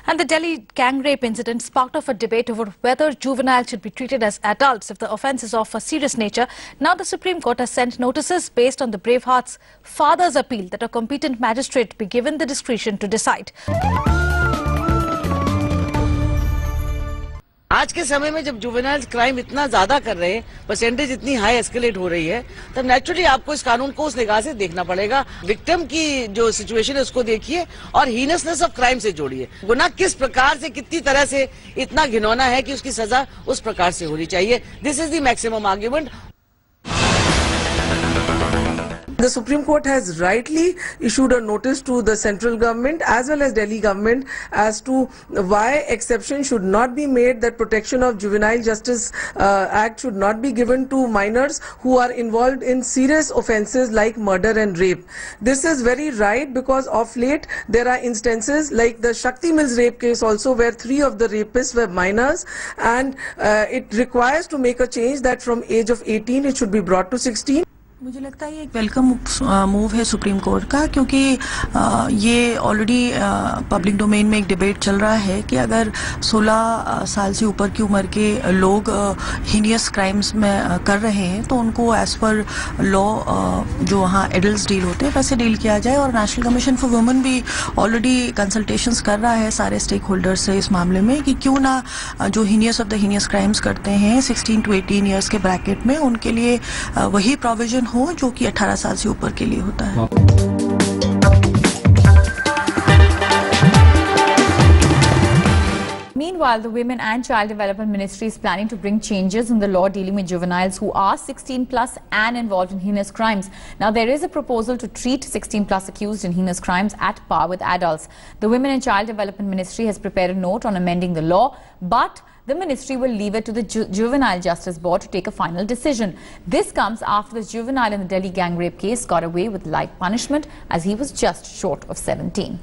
And the Delhi gang rape incident sparked off a debate over whether juveniles should be treated as adults if the offence is of a serious nature. Now the Supreme Court has sent notices based on the Bravehearts' father's appeal that a competent magistrate be given the discretion to decide. आज के समय में जब juvenile crime इतना ज्यादा कर रहे हैं, परसेंटेज इतनी हाई एस्केलेट हो रही है, तब नेचुरली आपको इस कानून को उस निगाह से देखना पड़ेगा। विक्टिम की जो सिचुएशन है उसको देखिए और हीनसनेस ऑफ क्राइम से जोड़िए। गुनाह किस प्रकार से, कितनी तरह से इतना घिनौना है कि उसकी सजा उस प्रकार से होनी चाहिए। This is the maximum argument. The Supreme Court has rightly issued a notice to the central government as well as Delhi government as to why exception should not be made, that protection of Juvenile Justice Act should not be given to minors who are involved in serious offences like murder and rape. This is very right because of late there are instances like the Shakti Mills rape case also where 3 of the rapists were minors, and it requires to make a change that from age of 18 it should be brought to 16. मुझे लगता है ये एक welcome move है supreme court का, क्योंकि ये already public domain में एक डिबेट चल रहा है कि अगर 16 साल से ऊपर की उम्र के लोग हीनियस क्राइम्स में कर रहे हैं तो उनको एज पर लॉ जो वहाँ एडल्ट्स डील होते हैं वैसे डील किया जाए। और नेशनल कमीशन फॉर वुमेन भी ऑलरेडी कंसल्टेशंस कर रहा है सारे स्टेक होल्डर्स से इस मामले में कि क्यों ना जो heinous of the heinous crimes करते हैं 16 to 18 ईयर्स के ब्रैकेट में उनके लिए वही प्रोविजन हो जो कि 18 साल से ऊपर के लिए होता है। Meanwhile, the Women and Child Development Ministry is planning to bring changes in the law dealing with juveniles who are 16 plus and involved in heinous crimes. Now, there is a proposal to treat 16 plus accused in heinous crimes at par with adults. The Women and Child Development Ministry has prepared a note on amending the law, but the ministry will leave it to the Juvenile Justice Board to take a final decision. This comes after the juvenile in the Delhi gang rape case got away with light punishment as he was just short of 17.